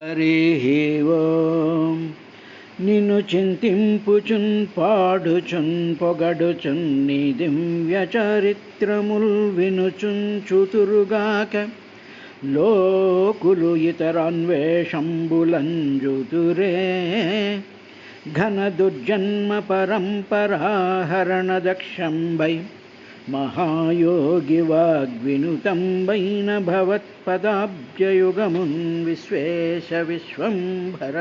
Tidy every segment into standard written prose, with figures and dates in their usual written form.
హరి ఓం. నిన్ను చింతింపుచున్ పాడుచున్ పొగడుచున్ నీ దివ్య చరిత్రముల్ వినుచున్ చుతురుగాక లోకులు ఇతరాన్వేషంబులంజుతురే. ఘన దుర్జన్మ పరంపరాహరణ దక్షంబై మహాయోగి వాగ్వినుతంబైన భవత్పదాబ్జయుగమున్ విశ్వేశ విశ్వంభర.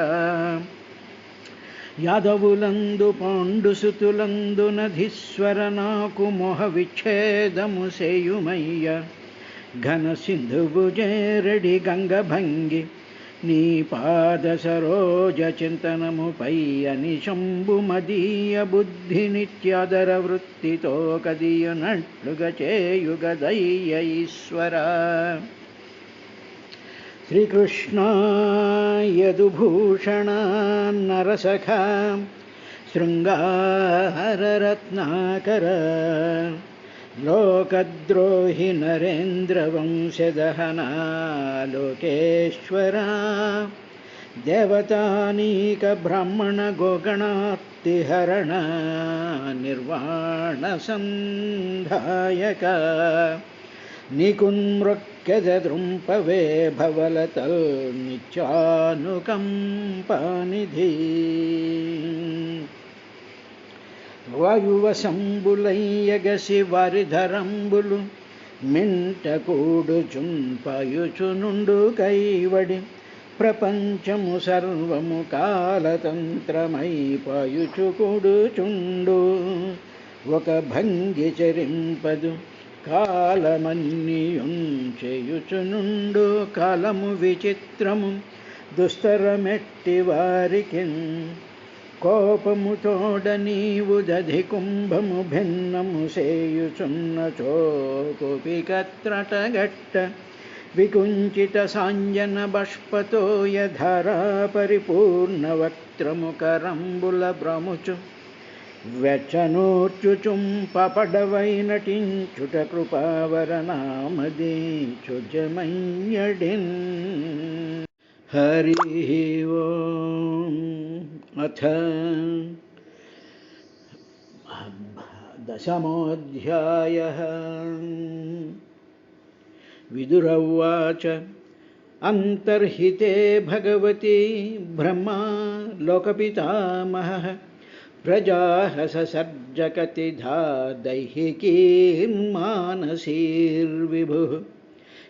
యాదవులందు పాండుసుతులందు నధీశ్వర నాకు మొహ విచ్ఛేదము సేయుమయ్య. ఘన సింధువు జేరడి గంగభంగి నీ పాద సరోజ చింతనముపై అనిశంబు మదీయ బుద్ధి నిత్యాదర వృత్తితో కదియునట్లుగా చేయుగదయ్య ఈశ్వర. శ్రీకృష్ణ యదుభూషణ నరసఖ శృంగారరత్నాకర లోకద్రోహి నరేంద్ర వంశదహన లోకేశ్వర. దేవతానీక బ్రాహ్మణ గోగణార్తిహరణ నిర్వాణ సంధాయక. నికున్మృక్యదృంపవే భవలతల్ నిత్యానుకంపనిధి. వాయువశంబులయ్యగసి వారిధరంబులు మింట కూడుచున్ పయుచునుండు కైవడి. ప్రపంచము సర్వము కాలతంత్రమై పయుచు కూడుచుండు. ఒక భంగి చరింపదు కాలమన్నియున్ చేయుచునుండు. కాలము విచిత్రము దుస్తరమెట్టి వారికిన్. కోపము తోడ నీవు దధి కుంభము భిన్నము సేయుచున్నచో కోపికత్రటగట్ట. వికుంచిత సాంజన బాష్పతోయ ధారా పరిపూర్ణ వక్త్రము కరంబుల భ్రముచు వెచ్చనూర్చుచుంపడవై నటించుట కృపావరనామదీచుజమయ్యడిన్. హరి ఓం. అథ దశమోऽధ్యాయः. విదురౌవాచ అంతర్హితే భగవతి బ్రహ్మా లోకపితామహః. ప్రజాః ససర్జ కతిధా దైహికీర్మానసీర్విభుః.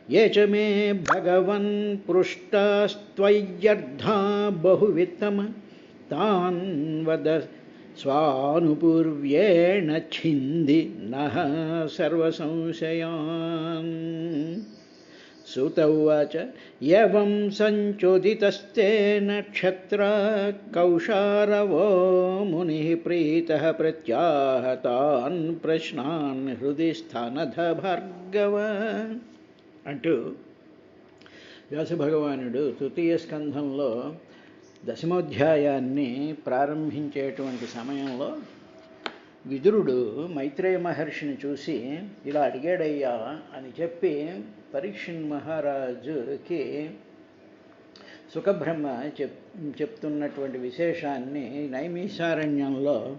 ये च मे भगवन् पृष्टास्त्वय्यर्धा बहुवित्तम तान् वद स्वानुपूर्व्येण छिन्दि नः सर्वसंशयान्. सूत उवाच एवं संचोदितस्तेन क्षत्रा कौशारवो मुनिः प्रीतः प्रत्याहतान् प्रश्नान् हृदि स्थानध भार्गव అంటూ వ్యాసభగవానుడు తృతీయ స్కంధంలో దశమోధ్యాయాన్ని ప్రారంభించేటువంటి సమయంలో విదురుడు మైత్రేయ మహర్షిని చూసి ఇలా అడిగాడయ్యా అని చెప్పి పరీక్షణ్ మహారాజుకి సుఖబ్రహ్మ చెప్తున్నటువంటి విశేషాన్ని నైమిషారణ్యంలో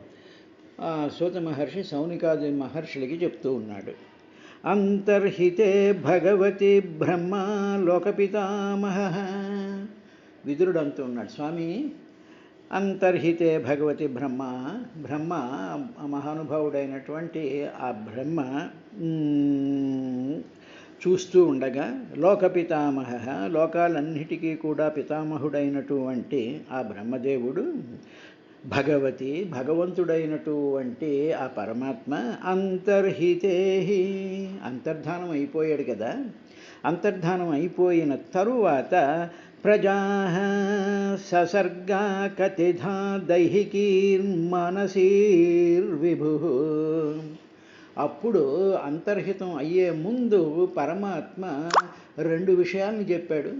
సూత మహర్షి సౌనికాది మహర్షులకి చెప్తూ ఉన్నాడు. అంతర్హితే భగవతి బ్రహ్మ లోకపితామహః. విదురుడు అంటూ ఉన్నాడు, స్వామి అంతర్హితే భగవతి బ్రహ్మ, బ్రహ్మ మహానుభావుడైనటువంటి ఆ బ్రహ్మ చూస్తూ ఉండగా లోకపితామహః లోకాలన్నిటికీ కూడా పితామహుడైనటువంటి ఆ బ్రహ్మదేవుడు భగవతి భగవంతుడైనటువంటి ఆ పరమాత్మ అంతర్హితే అంతర్ధానం అయిపోయాడు కదా. అంతర్ధానం అయిపోయిన తరువాత ప్రజా ససర్గా కతిధా దైహికీర్మానసీర్విభుః. అప్పుడు అంతర్హితం అయ్యే ముందు పరమాత్మ రెండు విషయాలను చెప్పాడు.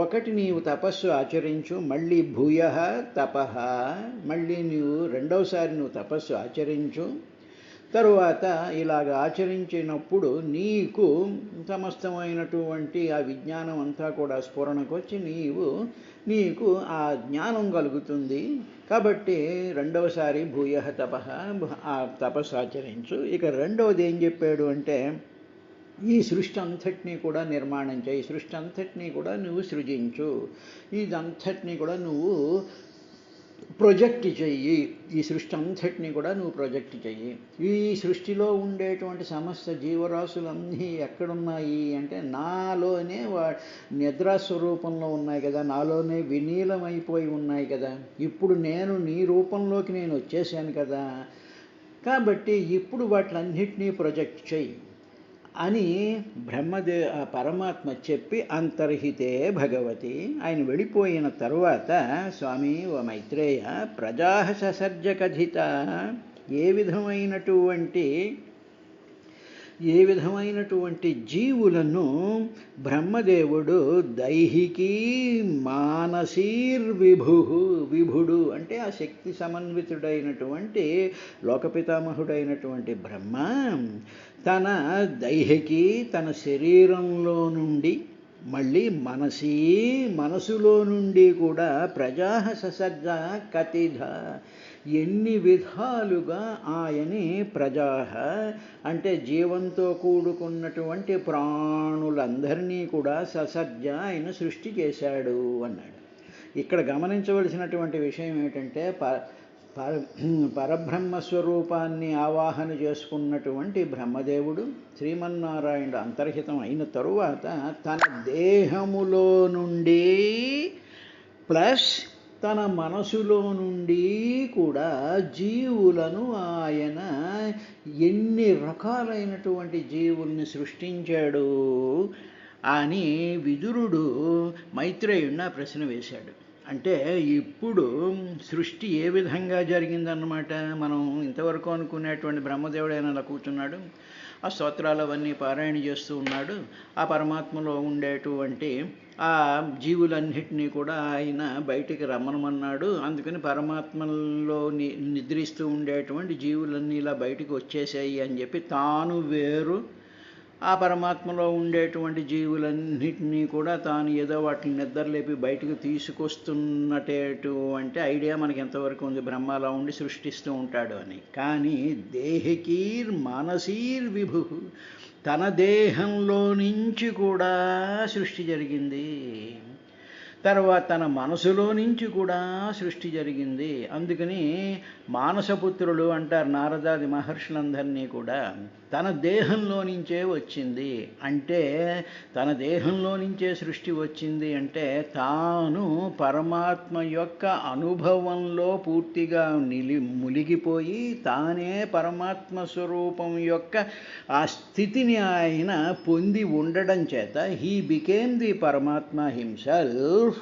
ఒకటి, నీవు తపస్సు ఆచరించు, మళ్ళీ భూయః తపః, మళ్ళీ నీవు రెండవసారి నువ్వు తపస్సు ఆచరించు. తరువాత ఇలాగ ఆచరించినప్పుడు నీకు సమస్తమైనటువంటి ఆ విజ్ఞానం అంతా కూడా స్ఫురణకు వచ్చి నీకు ఆ జ్ఞానం కలుగుతుంది. కాబట్టి రెండవసారి భూయః తపః, ఆ తపస్సు ఆచరించు. ఇక రెండవది ఏం చెప్పాడు అంటే, ఈ సృష్టి అంతటినీ కూడా నిర్మాణం చేయి, సృష్టి అంతటినీ కూడా నువ్వు సృజించు, ఇదంతటినీ కూడా నువ్వు ప్రొజెక్ట్ చెయ్యి, ఈ సృష్టి అంతటినీ కూడా నువ్వు ప్రొజెక్ట్ చెయ్యి. ఈ సృష్టిలో ఉండేటువంటి సమస్త జీవరాశులన్నీ ఎక్కడున్నాయి అంటే నాలోనే నిద్రాస్వరూపంలో ఉన్నాయి కదా, నాలోనే విలీనమైపోయి ఉన్నాయి కదా. ఇప్పుడు నేను నీ రూపంలోకి నేను వచ్చేసాను కదా, కాబట్టి ఇప్పుడు వాటిలన్నిటినీ ప్రొజెక్ట్ చెయ్యి అని పరమాత్మ చెప్పి అంతర్హితే భగవతి, ఆయన వెళ్ళిపోయిన తరువాత స్వామి ఓ మైత్రేయ, ప్రజా ససర్జ కథిత, ఏ విధమైనటువంటి జీవులను బ్రహ్మదేవుడు దైహికీ విభుడు అంటే ఆ శక్తి సమన్వితుడైనటువంటి లోకపితామహుడైనటువంటి బ్రహ్మ తన దైహికి, తన శరీరంలో నుండి మళ్ళీ మనసులో నుండి కూడా ప్రజా ససర్జ కతిధ, ఎన్ని విధాలుగా ఆయని ప్రజా అంటే జీవంతో కూడుకున్నటువంటి ప్రాణులందరినీ కూడా ససర్జ ఆయన సృష్టి చేశాడు అన్నాడు. ఇక్కడ గమనించవలసినటువంటి విషయం ఏమిటంటే, పరబ్రహ్మ స్వరూపాన్ని ఆవాహన చేసుకున్నటువంటి బ్రహ్మదేవుడు శ్రీమన్నారాయణుడు అంతర్హితం అయిన తరువాత తన దేహములో నుండి ప్లస్ తన మనసులో నుండి కూడా జీవులను ఆయన ఎన్ని రకాలైనటువంటి జీవుల్ని సృష్టించాడు అని విదురుడు మైత్రేయుడిని ప్రశ్న వేశాడు. అంటే ఇప్పుడు సృష్టి ఏ విధంగా జరిగిందన్నమాట. మనం ఇంతవరకు అనుకునేటువంటి బ్రహ్మదేవుడైనా అలా కూర్చున్నాడు, ఆ స్తోత్రాలు అవన్నీ పారాయణ చేస్తూ ఉన్నాడు, ఆ పరమాత్మలో ఉండేటువంటి ఆ జీవులన్నిటినీ కూడా ఆయన బయటికి రమ్మనమన్నాడు. అందుకని పరమాత్మలో నిద్రిస్తూ ఉండేటువంటి జీవులన్నీ ఇలా బయటికి వచ్చేసాయి అని చెప్పి తాను వేరు, ఆ పరమాత్మలో ఉండేటువంటి జీవులన్నిటినీ కూడా తాను ఏదో వాటిని నిద్రలేపి బయటకు తీసుకొస్తున్నటువంటి ఐడియా మనకి ఎంతవరకు ఉంది, బ్రహ్మ అలా ఉండి సృష్టిస్తూ ఉంటాడు అని. కానీ దేహికీర్ మనసీర్ విభు, తన దేహంలో నుంచి కూడా సృష్టి జరిగింది, తర్వాత తన మనసులో నుంచి కూడా సృష్టి జరిగింది. అందుకని మానసపుత్రులు అంటారు నారదాది మహర్షులందరినీ కూడా. తన దేహంలో నుంచే వచ్చింది అంటే, తన దేహంలో నుంచే సృష్టి వచ్చింది అంటే తాను పరమాత్మ యొక్క అనుభవంలో పూర్తిగా మునిగిపోయి తానే పరమాత్మ స్వరూపం యొక్క ఆ స్థితిని ఆయన పొంది ఉండడం చేత హీ బికేమ్ ది పరమాత్మ హిమ్సెల్ఫ్.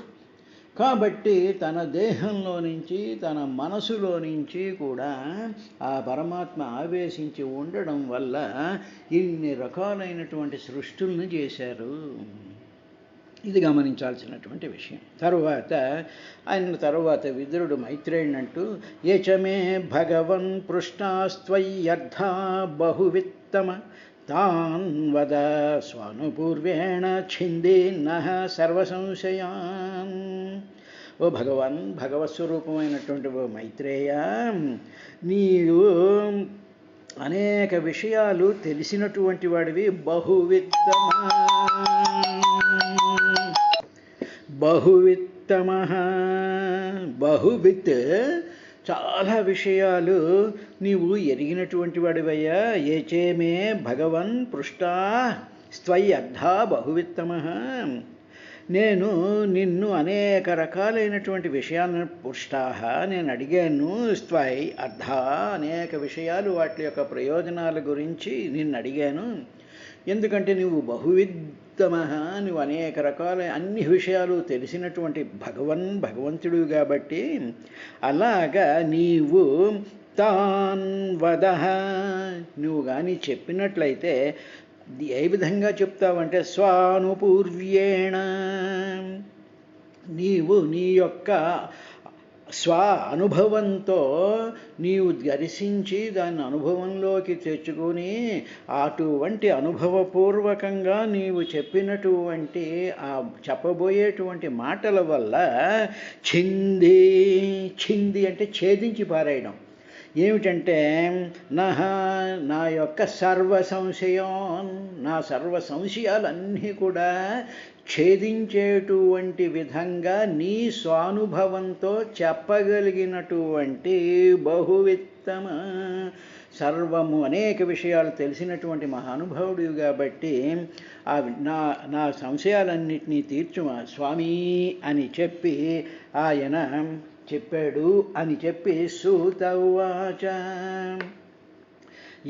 కాబట్టి తన దేహంలో నుంచి తన మనసులో నుంచి కూడా ఆ పరమాత్మ ఆవేశించి ఉండడం వల్ల ఇన్ని రకాలైనటువంటి సృష్టుల్ని చేశారు. ఇది గమనించాల్సినటువంటి విషయం. తరువాత విదురుడు మైత్రేయునంటూ ఏచమే భగవన్ పృష్టాస్త్వయ్యర్థా బహువిత్తమ తాన్ వద స్వానుపూర్వేణ ఛిందీన్నః సర్వసంశయాన్. ఓ భగవత్స్వరూపమైనటువంటి ఓ మైత్రేయ, నీవు అనేక విషయాలు తెలిసినటువంటి వాడివి. బహువిత్ చాలా విషయాలు నీవు ఎరిగినటువంటి వాడివయ్యా. ఏచేమే భగవన్ పృష్టా స్త్వయ్యర్థా బహువిత్తమః, నేను నిన్ను అనేక రకాలైనటువంటి విషయాలను పృష్టాహ నేను అడిగాను, స్త్వై అర్థా అనేక విషయాలు వాటి యొక్క ప్రయోజనాల గురించి నిన్ను అడిగాను. ఎందుకంటే నువ్వు బహువిత్తమః, నువ్వు అనేక రకాల అన్ని విషయాలు తెలిసినటువంటి భగవంతుడు కాబట్టి. అలాగా నీవు తాన్ వదః, నువ్వు కానీ చెప్పినట్లయితే ఏ విధంగా చెప్తావంటే స్వానుపూర్వ్యేణ, నీవు నీ యొక్క స్వ అనుభవంతో నీవు దర్శించి దాన్ని అనుభవంలోకి తెచ్చుకొని అటువంటి అనుభవపూర్వకంగా నీవు చెప్పినటువంటి ఆ చెప్పబోయేటువంటి మాటల వల్ల చింది అంటే ఛేదించి పారేయడం. ఏమిటంటే నా యొక్క సర్వ సంశయం, నా సర్వ సంశయాలన్నీ కూడా ఛేదించేటువంటి విధంగా నీ స్వానుభవంతో చెప్పగలిగినటువంటి బహువిత్తమ సర్వము అనేక విషయాలు తెలిసినటువంటి మహానుభావుడు కాబట్టి నా సంశయాలన్నిటినీ తీర్చుమా స్వామి అని చెప్పి ఆయన చెప్పాడు అని చెప్పి సూత ఉవాచ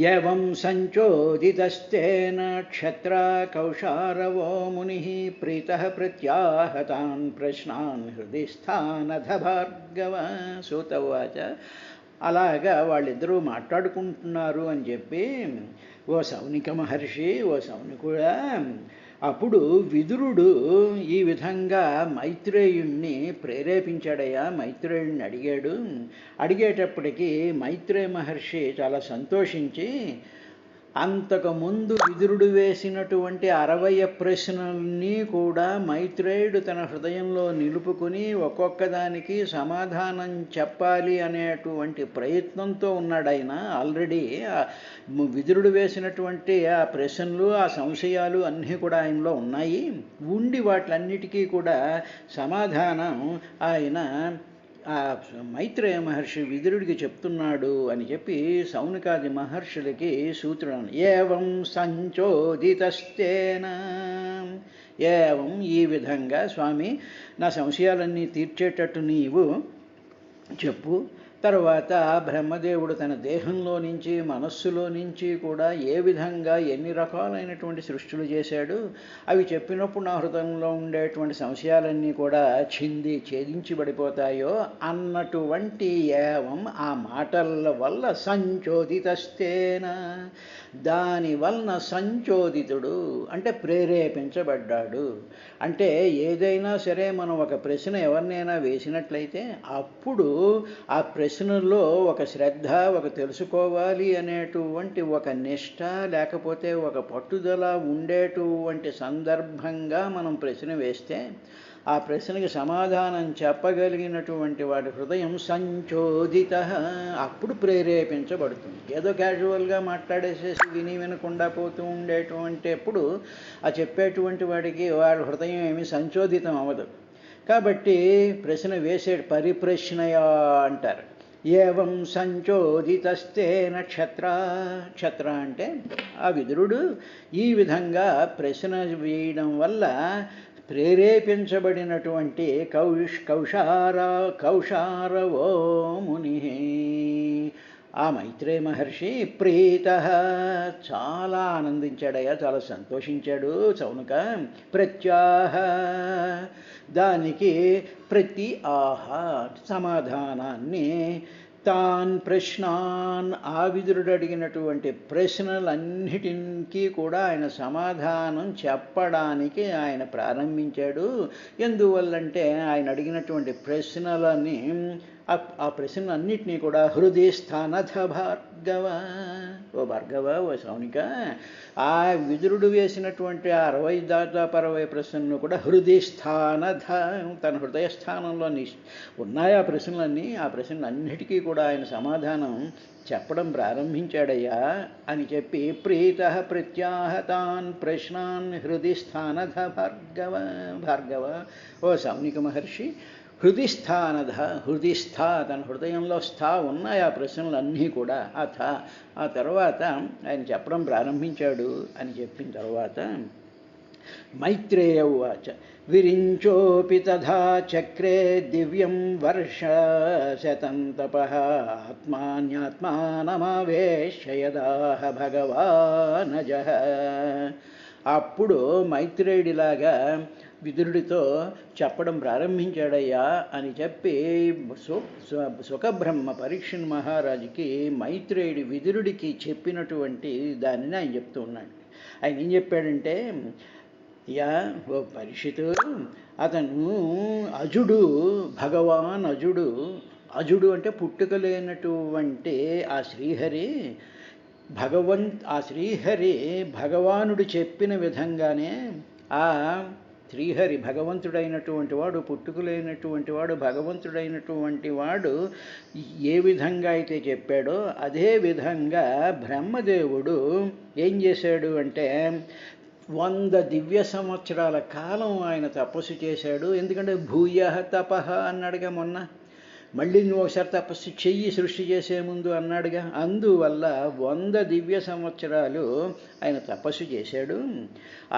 ఏవం సంచోదితస్తేన క్షత్రా కౌశారవో ముని ప్రీతః ప్రత్యాహతాన్ ప్రశ్నాన్ హృది స్థానధ భార్గవ. సూత ఉవాచ అలాగా వాళ్ళిద్దరూ మాట్లాడుకుంటున్నారు అని చెప్పి ఓ సౌనిక మహర్షి, ఓ సౌనికుడా, అప్పుడు విదురుడు ఈ విధంగా మైత్రేయుణ్ణి ప్రేరేపించాడయ్యా. మైత్రేయుణ్ణి అడిగేటప్పటికీ మైత్రేయ మహర్షి చాలా సంతోషించి అంతకుముందు విదురుడు వేసినటువంటి 60 ప్రశ్నల్ని కూడా మైత్రేయుడు తన హృదయంలో నిలుపుకుని ఒక్కొక్క దానికి సమాధానం చెప్పాలి అనేటువంటి ప్రయత్నంతో ఉన్నాడు ఆయన. ఆల్రెడీ విదురుడు వేసినటువంటి ఆ ప్రశ్నలు, ఆ సంశయాలు అన్నీ కూడా ఆయనలో ఉన్నాయి. ఉండి వాటిలన్నిటికీ కూడా సమాధానం ఆయన మైత్రేయ మహర్షి విదురుడికి చెప్తున్నాడు అని చెప్పి సౌనకాది మహర్షులకి సూత్రం. ఏవం సంచోదితస్తేన, ఏవం ఈ విధంగా స్వామి నా సంశయాలన్నీ తీర్చేటట్టు నీవు చెప్పు. తర్వాత బ్రహ్మదేవుడు తన దేహంలో నుంచి మనస్సులో నుంచి కూడా ఏ విధంగా ఎన్ని రకాలైనటువంటి సృష్టిలు చేశాడు అవి చెప్పినప్పుడు నా హృదయంలో ఉండేటువంటి సంశయాలన్నీ కూడా ఛేదించబడిపోతాయో అన్నటువంటి ఏవం ఆ మాటల వల్ల సంచోదితస్తేన, దానివలన సంచోదితుడు అంటే ప్రేరేపించబడ్డాడు. అంటే ఏదైనా సరే మనం ఒక ప్రశ్న ఎవరినైనా వేసినట్లయితే అప్పుడు ఆ ప్రశ్నలో ఒక శ్రద్ధ, ఒక తెలుసుకోవాలి అనేటువంటి ఒక నిష్ఠ, లేకపోతే ఒక పట్టుదల ఉండేటువంటి సందర్భంగా మనం ప్రశ్న వేస్తే ఆ ప్రశ్నకి సమాధానం చెప్పగలిగినటువంటి వాడి హృదయం సంచోదిత, అప్పుడు ప్రేరేపించబడుతుంది. ఏదో క్యాజువల్గా మాట్లాడేసేసి వినకుండా పోతూ ఉండేటువంటిప్పుడు ఆ చెప్పేటువంటి వాడికి వాడి హృదయం ఏమీ సంచోదితం అవ్వదు. కాబట్టి ప్రశ్న వేసే పరిప్రశ్నయా అంటారు. ఏవం సంచోదితస్తేన క్షత్ర అంటే ఆ విదురుడు ఈ విధంగా ప్రశ్న వేయడం వల్ల ప్రేరేపించబడినటువంటి కౌశారవో ముని, ఆ మైత్రేయ మహర్షి ప్రీత చాలా ఆనందించాడయ్యా, చాలా సంతోషించాడు. సౌనక ప్రత్యాహ దానికి ప్రతి సమాధానాన్ని తాన్ ప్రశ్నాన్ ఆ విదురుడు అడిగినటువంటి ప్రశ్నలన్నిటికీ కూడా ఆయన సమాధానం చెప్పడానికి ఆయన ప్రారంభించాడు. ఎందువల్లంటే ఆయన అడిగినటువంటి ప్రశ్నలని ఆ ప్రశ్నలన్నింటినీ కూడా హృదయ స్థానధ భార్గవ, ఓ భార్గవ, ఓ సౌనిక, ఆ విదురుడు వేసినటువంటి 60 ప్రశ్నలను కూడా హృదయ స్థానధ, తన హృదయ స్థానంలో ఉన్నాయి ఆ ప్రశ్నలన్నీ. ఆ ప్రశ్నలన్నిటికీ కూడా ఆయన సమాధానం చెప్పడం ప్రారంభించాడయ్యా అని చెప్పి ప్రీత ప్రత్యాహతాన్ ప్రశ్నాన్ హృదయ స్థానధ భార్గవ, ఓ సౌనిక మహర్షి, హృదిస్థ తన హృదయంలో ఉన్నాయి ఆ ప్రశ్నలన్నీ కూడా. ఆ తర్వాత ఆయన చెప్పడం ప్రారంభించాడు అని చెప్పిన తర్వాత మైత్రేయ ఉవాచ విరించోపి తథా చక్రే దివ్యం వర్షశతం తపః ఆత్మాన్యాత్మానమావేశ్య యదాహ భగవానజః. అప్పుడు మైత్రేయుడిలాగా విదురుడితో చెప్పడం ప్రారంభించాడయ్యా అని చెప్పి సుఖబ్రహ్మ పరీక్షణ్ మహారాజుకి మైత్రేయుడి విదురుడికి చెప్పినటువంటి దానిని ఆయన చెప్తూ ఉన్నాడు. ఆయన ఏం చెప్పాడంటే, యా ఓ పరీక్షితు, అతను అజుడు, భగవాన్ అజుడు. అజుడు అంటే పుట్టుక లేనటువంటి ఆ శ్రీహరి ఆ శ్రీహరి భగవానుడు చెప్పిన విధంగానే ఆ శ్రీహరి భగవంతుడైనటువంటి వాడు, పుట్టుకులైనటువంటి వాడు, భగవంతుడైనటువంటి వాడు ఏ విధంగా అయితే చెప్పాడో అదే విధంగా బ్రహ్మదేవుడు ఏం చేశాడు అంటే 100 దివ్య సంవత్సరాల కాలం ఆయన తపస్సు చేశాడు. ఎందుకంటే భూయ తపః అన్నాడుగా మొన్న, మళ్ళీ నువ్వు ఒకసారి తపస్సు చెయ్యి సృష్టి చేసే ముందు అన్నాడుగా. అందువల్ల 100 దివ్య సంవత్సరాలు ఆయన తపస్సు చేశాడు.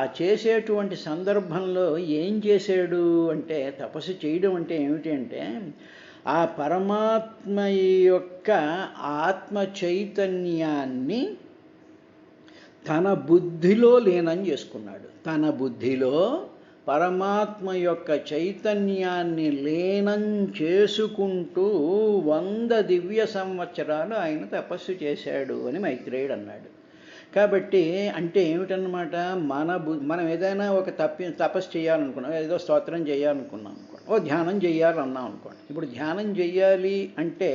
ఆ చేసేటువంటి సందర్భంలో ఏం చేశాడు అంటే, తపస్సు చేయడం అంటే ఏమిటి అంటే, ఆ పరమాత్మ యొక్క ఆత్మ చైతన్యాన్ని తన బుద్ధిలో లీనం చేసుకున్నాడు. తన బుద్ధిలో పరమాత్మ యొక్క చైతన్యాన్ని లీనం చేసుకుంటూ 100 దివ్య సంవత్సరాలు ఆయన తపస్సు చేశాడు అని మైత్రేయుడు అన్నాడు. కాబట్టి అంటే ఏమిటన్నమాట, మనం ఏదైనా ఒక తపస్సు చేయాలనుకున్నాం, ఏదో స్తోత్రం చేయాలనుకున్నాం అనుకోండి, ఓ ధ్యానం చేయాలన్నాం అనుకోండి. ఇప్పుడు ధ్యానం చెయ్యాలి అంటే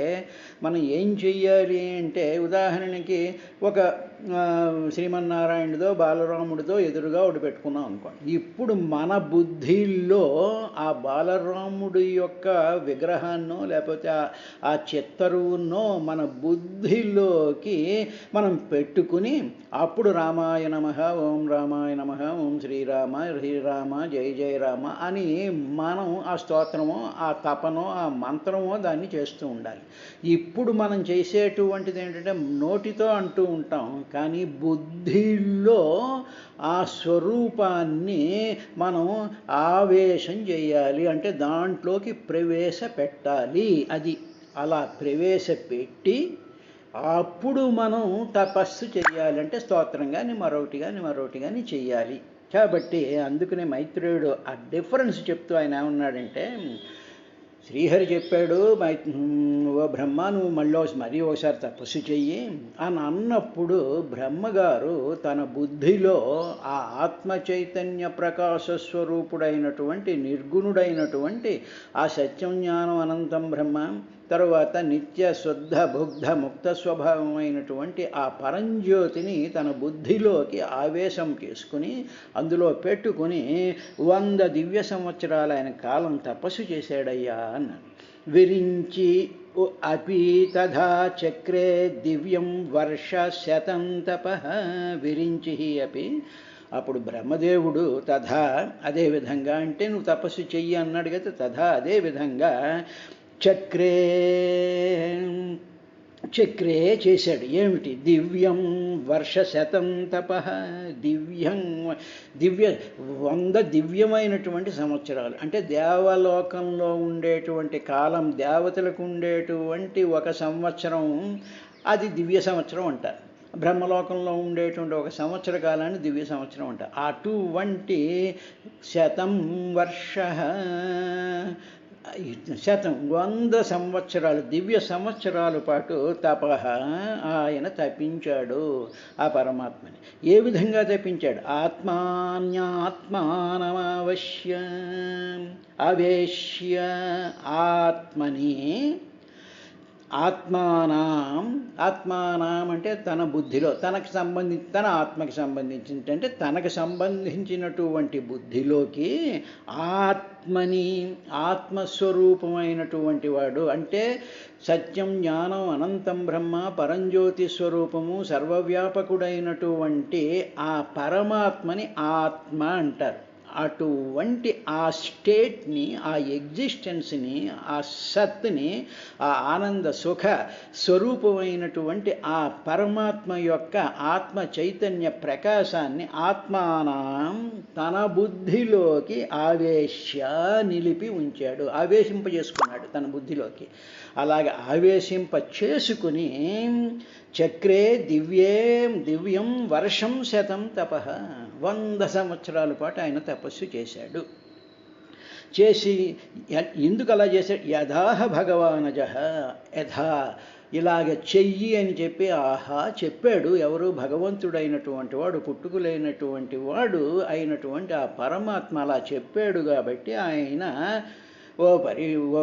మనం ఏం చెయ్యాలి అంటే, ఉదాహరణకి ఒక శ్రీమన్నారాయణుడిదో బాలరాముడిదో ఎదురుగా ఒకటి పెట్టుకున్నాం అనుకోండి. ఇప్పుడు మన బుద్ధిలో ఆ బాలరాముడి యొక్క విగ్రహాన్నో లేకపోతే ఆ చిత్తరువునో మన బుద్ధిలోకి మనం పెట్టుకుని అప్పుడు రామాయ నమః, ఓం రామాయ నమః, ఓం శ్రీరామ శ్రీరామ జయ జయ రామ అని మనం ఆ స్తోత్రమో ఆ తపనో ఆ మంత్రమో దాన్ని చేస్తూ ఉండాలి. ఇప్పుడు మనం చేసేటువంటిది ఏంటంటే నోటితో అంటూ ఉంటాం, కానీ బుద్ధిలో ఆ స్వరూపాన్ని మనం ఆవేశం చేయాలి, అంటే దాంట్లోకి ప్రవేశపెట్టాలి. అది అలా ప్రవేశపెట్టి అప్పుడు మనం తపస్సు చెయ్యాలి, అంటే స్తోత్రం కానీ మరొకటి కానీ చెయ్యాలి. కాబట్టి అందుకనే మైత్రేయుడు ఆ డిఫరెన్స్ చెప్తూ ఆయన ఏమన్నాడంటే, శ్రీహరి చెప్పాడు, ఓ బ్రహ్మ నువ్వు మరీ ఒకసారి తపస్సు చెయ్యి అని అన్నప్పుడు బ్రహ్మగారు తన బుద్ధిలో ఆ ఆత్మ చైతన్య ప్రకాశ స్వరూపుడైనటువంటి నిర్గుణుడైనటువంటి ఆ సత్యం జ్ఞానం అనంతం బ్రహ్మ, తరువాత నిత్య శుద్ధ బుద్ధ ముక్త స్వభావమైనటువంటి ఆ పరంజ్యోతిని తన బుద్ధిలోకి ఆవేశం చేసుకుని అందులో పెట్టుకుని 100 దివ్య సంవత్సరాలు ఆయన కాలం తపస్సు చేశాడయ్యా అన్నాడు. విరించి అపి తథా చక్రే దివ్యం వర్ష శతం తపః విరించి అపి. అప్పుడు బ్రహ్మదేవుడు తథా అదేవిధంగా, అంటే నువ్వు తపస్సు చెయ్యి అన్నాడు కదా, తథా అదేవిధంగా చక్రే చేశాడు. ఏమిటి? దివ్యం వర్ష శతం తపః. 100 దివ్యమైనటువంటి సంవత్సరాలు, అంటే దేవలోకంలో ఉండేటువంటి కాలం, దేవతలకు ఉండేటువంటి ఒక సంవత్సరం అది దివ్య సంవత్సరం అంటారు. బ్రహ్మలోకంలో ఉండేటువంటి ఒక సంవత్సర కాలాన్ని దివ్య సంవత్సరం అంటారు. అటువంటి శతం వర్ష శతం 100 సంవత్సరాలు దివ్య సంవత్సరాల పాటు తపః ఆయన తపించాడు ఆ పరమాత్మని. ఏ విధంగా తపించాడు? ఆత్మాన్యాత్మానమవశ్య అవేశ్య ఆత్మని. ఆత్మానం అంటే తన బుద్ధిలో తన ఆత్మకి సంబంధించింది, అంటే తనకు సంబంధించినటువంటి బుద్ధిలోకి ఆత్మని, ఆత్మస్వరూపమైనటువంటి వాడు, అంటే సత్యం జ్ఞానం అనంతం బ్రహ్మ పరంజ్యోతి స్వరూపము సర్వవ్యాపకుడైనటువంటి ఆ పరమాత్మని ఆత్మ అంటారు. అటువంటి ఆ స్టేట్ని, ఆ ఎగ్జిస్టెన్స్ని, ఆ సత్ని, ఆ ఆనంద సుఖ స్వరూపమైనటువంటి ఆ పరమాత్మ యొక్క ఆత్మ చైతన్య ప్రకాశాన్ని ఆత్మానం తన బుద్ధిలోకి ఆవేశ్య నిలిపి ఉంచాడు, ఆవేశింపజేసుకున్నాడు తన బుద్ధిలోకి. అలాగే ఆవేశింప చేసుకుని చక్రే దివ్యం వర్షం శతం తపః 100 సంవత్సరాల పాటు ఆయన తపస్సు చేశాడు. చేసి ఎందుకు అలా చేశాడు? యథాహ భగవానజ, యథా ఇలాగ చెయ్యి అని చెప్పి ఆహా చెప్పాడు ఎవరు? భగవంతుడైనటువంటి వాడు, పుట్టుకులైనటువంటి వాడు అయినటువంటి ఆ పరమాత్మ అలా చెప్పాడు కాబట్టి ఆయన ఓ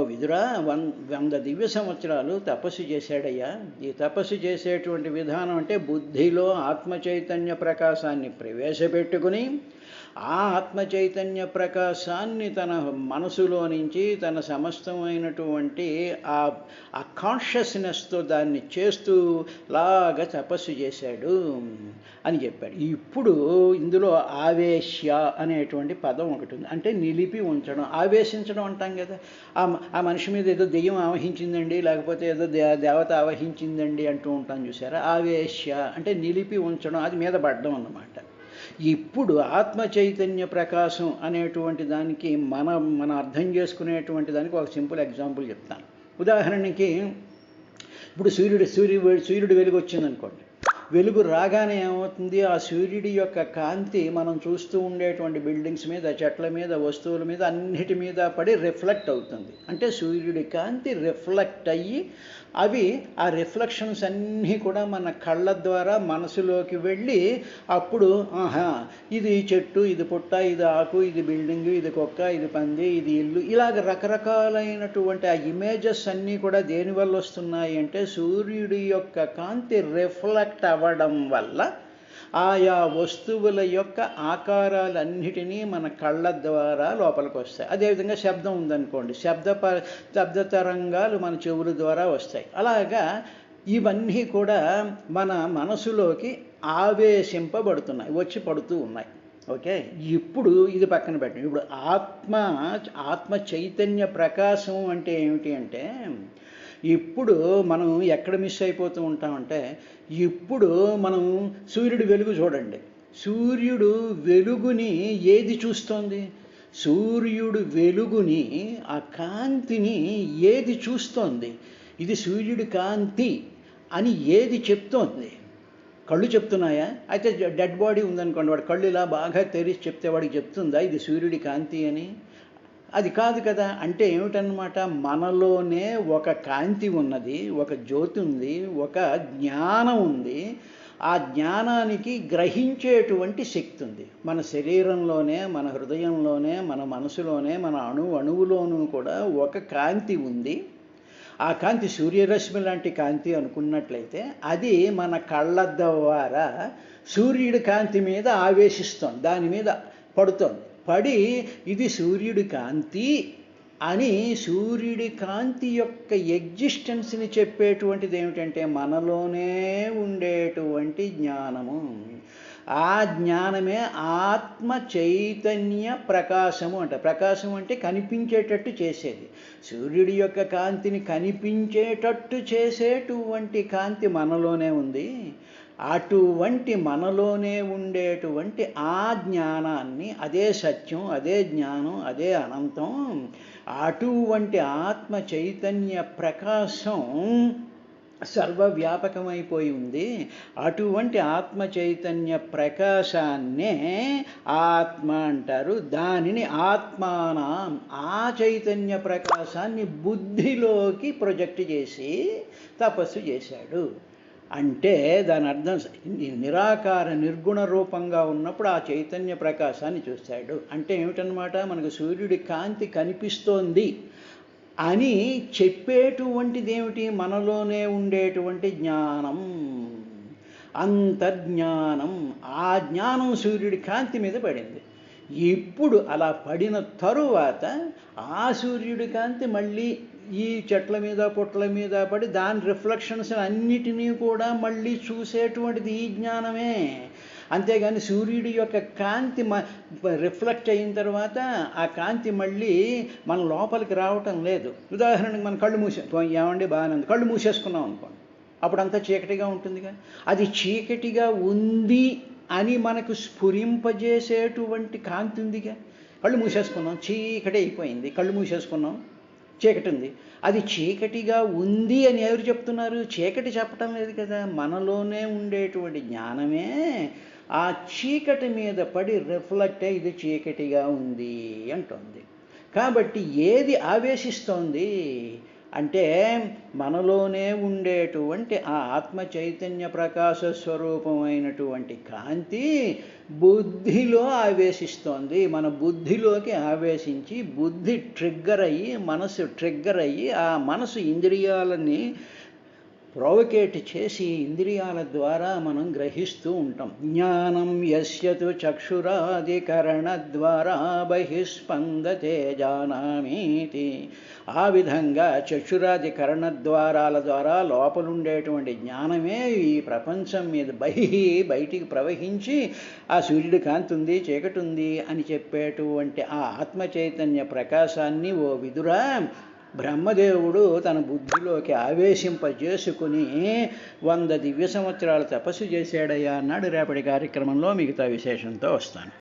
విదురా 100 దివ్య సంవత్సరాలు తపస్సు చేశాడయ్యా. ఈ తపస్సు చేసేటువంటి విధానం అంటే బుద్ధిలో ఆత్మ చైతన్య ప్రకాశాన్ని ప్రవేశపెట్టుకుని ఆ ఆత్మ చైతన్య ప్రకాశాన్ని తన మనసులో నుంచి తన సమస్తమైనటువంటి ఆ కాన్షియస్నెస్తో దాన్ని చేస్తూ లాగా తపస్సు చేశాడు అని చెప్పాడు. ఇప్పుడు ఇందులో ఆవేశ్య అనేటువంటి పదం ఒకటి ఉంది. అంటే నిలిపి ఉంచడం, ఆవేశించడం అంటాం కదా. ఆ మనిషి మీద ఏదో దెయ్యం ఆవహించిందండి, లేకపోతే ఏదో దేవత ఆవహించిందండి అంటూ ఉంటాం చూసారా. ఆవేశ్య అంటే నిలిపి ఉంచడం, అది మీద పడ్డం అన్నమాట. ఇప్పుడు ఆత్మ చైతన్య ప్రకాశం అనేటువంటి దానికి మనం అర్థం చేసుకునేటువంటి దానికి ఒక సింపుల్ ఎగ్జాంపుల్ చెప్తాను. ఉదాహరణకి ఇప్పుడు సూర్యుడు వెలుగు వచ్చిందనుకోండి. వెలుగు రాగానే ఏమవుతుంది? ఆ సూర్యుడి యొక్క కాంతి మనం చూస్తూ ఉండేటువంటి బిల్డింగ్స్ మీద, చెట్ల మీద, వస్తువుల మీద అన్నిటి మీద పడి రిఫ్లెక్ట్ అవుతుంది. అంటే సూర్యుడి కాంతి రిఫ్లెక్ట్ అయ్యి ఆ రిఫ్లెక్షన్స్ అన్నీ కూడా మన కళ్ళ ద్వారా మనసులోకి వెళ్ళి అప్పుడు ఆహా ఇది చెట్టు, ఇది పుట్ట, ఇది ఆకు, ఇది బిల్డింగు, ఇది కుక్క, ఇది పంది, ఇది ఇల్లు, ఇలాగ రకరకాలైనటువంటి ఆ ఇమేజెస్ అన్నీ కూడా దేనివల్ల వస్తున్నాయి అంటే సూర్యుడి యొక్క కాంతి రిఫ్లెక్ట్ అవ్వడం వల్ల ఆయా వస్తువుల యొక్క ఆకారాలన్నిటినీ మన కళ్ళ ద్వారా లోపలికి వస్తాయి. అదేవిధంగా శబ్దం ఉందనుకోండి, శబ్ద తరంగాలు మన చెవుల ద్వారా వస్తాయి. అలాగా ఇవన్నీ కూడా మన మనసులోకి ఆవేశింపబడుతున్నాయి, వచ్చి పడుతూ ఉన్నాయి. ఓకే, ఇప్పుడు ఇది పక్కన పెట్టండి. ఇప్పుడు ఆత్మ చైతన్య ప్రకాశం అంటే ఏమిటి అంటే, ఇప్పుడు మనం ఎక్కడ మిస్ అయిపోతూ ఉంటామంటే, ఇప్పుడు మనం సూర్యుడి వెలుగు చూడండి. సూర్యుడు వెలుగుని ఏది చూస్తోంది? సూర్యుడు వెలుగుని, ఆ కాంతిని ఏది చూస్తోంది? ఇది సూర్యుడి కాంతి అని ఏది చెప్తోంది? కళ్ళు చెప్తున్నాయా? అయితే డెడ్ బాడీ ఉందనుకోండి, వాడు కళ్ళు ఇలా బాగా తెరిచి చెప్తే వాడికి చెప్తుందా ఇది సూర్యుడి కాంతి అని? అది కాదు కదా. అంటే ఏమిటన్నమాట, మనలోనే ఒక కాంతి ఉన్నది, ఒక జ్యోతి ఉంది, ఒక జ్ఞానం ఉంది. ఆ జ్ఞానానికి గ్రహించేటువంటి శక్తి ఉంది. మన శరీరంలోనే, మన హృదయంలోనే, మన మనసులోనే, మన అణువులోనూ కూడా ఒక కాంతి ఉంది. ఆ కాంతి సూర్యరశ్మి లాంటి కాంతి అనుకున్నట్లయితే అది మన కళ్ళ ద్వారా సూర్యుడి కాంతి మీద ఆవేశిస్తోంది, దాని మీద పడుతోంది. పడి ఇది సూర్యుడి కాంతి అని సూర్యుడి కాంతి యొక్క ఎగ్జిస్టెన్స్ని చెప్పేటువంటిది ఏమిటంటే మనలోనే ఉండేటువంటి జ్ఞానము. ఆ జ్ఞానమే ఆత్మ చైతన్య ప్రకాశము అంట. ప్రకాశం అంటే కనిపించేటట్టు చేసేది. సూర్యుడి యొక్క కాంతిని కనిపించేటట్టు చేసేటువంటి కాంతి మనలోనే ఉంది. అటువంటి మనలోనే ఉండేటువంటి ఆ జ్ఞానాన్ని, అదే సత్యం, అదే జ్ఞానం, అదే అనంతం, అటువంటి ఆత్మ చైతన్య ప్రకాశం సర్వవ్యాపకమైపోయి ఉంది. అటువంటి ఆత్మ చైతన్య ప్రకాశాన్నే ఆత్మ అంటారు. దానిని ఆత్మానం, ఆ చైతన్య ప్రకాశాన్ని బుద్ధిలోకి ప్రొజెక్ట్ చేసి తపస్సు చేశాడు. అంటే దాని అర్థం నిరాకార నిర్గుణ రూపంగా ఉన్నప్పుడు ఆ చైతన్య ప్రకాశాన్ని చూస్తాడు. అంటే ఏమిటన్నమాట, మనకు సూర్యుడి కాంతి కనిపిస్తోంది అని చెప్పేటువంటిది ఏమిటి? మనలోనే ఉండేటువంటి జ్ఞానం, అంతర్జ్ఞానం. ఆ జ్ఞానం సూర్యుడి కాంతి మీద పడింది. ఇప్పుడు అలా పడిన తరువాత ఆ సూర్యుడి కాంతి మళ్ళీ ఈ చెట్ల మీద, పుట్ల మీద పడి దాని రిఫ్లెక్షన్స్ అన్నిటినీ కూడా మళ్ళీ చూసేటువంటిది ఈ జ్ఞానమే. అంతేగాని సూర్యుడి యొక్క కాంతి రిఫ్లెక్ట్ అయిన తర్వాత ఆ కాంతి మళ్ళీ మన లోపలికి రావటం లేదు. ఉదాహరణకి మనం కళ్ళు ఏమండి బాగానే ఉంది, కళ్ళు మూసేసుకున్నాం అనుకోండి, అప్పుడంతా చీకటిగా ఉంటుందిగా. అది చీకటిగా ఉంది అని మనకు స్ఫురింపజేసేటువంటి కాంతి ఉందిగా. కళ్ళు మూసేసుకున్నాం, చీకటి అయిపోయింది, కళ్ళు మూసేసుకున్నాం, చీకటి ఉంది. అది చీకటిగా ఉంది అని ఎవరు చెప్తున్నారు? చీకటి చెప్పటం లేదు కదా. మనలోనే ఉండేటువంటి జ్ఞానమే ఆ చీకటి మీద పడి రిఫ్లెక్ట్ అయ్యి ఇది చీకటిగా ఉంది అంటుంది. కాబట్టి ఏది ఆవేశిస్తోంది అంటే మనలోనే ఉండేటువంటి ఆ ఆత్మ చైతన్య ప్రకాశ స్వరూపమైనటువంటి కాంతి బుద్ధిలో ఆవేశిస్తోంది. మన బుద్ధిలోకి ఆవేశించి బుద్ధి ట్రిగ్గర్ అయ్యి, మనసు ట్రిగ్గర్ అయ్యి, ఆ మనసు ఇంద్రియాలని ప్రొవకేట్ చేసి ఇంద్రియాల ద్వారా మనం గ్రహిస్తూ ఉంటాం. జ్ఞానం యస్యతు చక్షురాదికరణ ద్వారా బహిస్పందతే జానామీతి. ఆ విధంగా చక్షురాదికరణ ద్వారాల ద్వారా లోపలుండేటువంటి జ్ఞానమే ఈ ప్రపంచం మీద బయటికి ప్రవహించి ఆ సూర్యుడి కాంతి ఉంది, చీకటి ఉంది అని చెప్పేటువంటి ఆ ఆత్మ చైతన్య ప్రకాశాన్ని ఓ విదురా బ్రహ్మదేవుడు తన బుద్ధిలోకి ఆవేశింపజేసుకుని 100 దివ్య సంవత్సరాలు తపస్సు చేశాడయ్యా అన్నాడు. రేపటి కార్యక్రమంలో మిగతా విశేషంతో వస్తాను.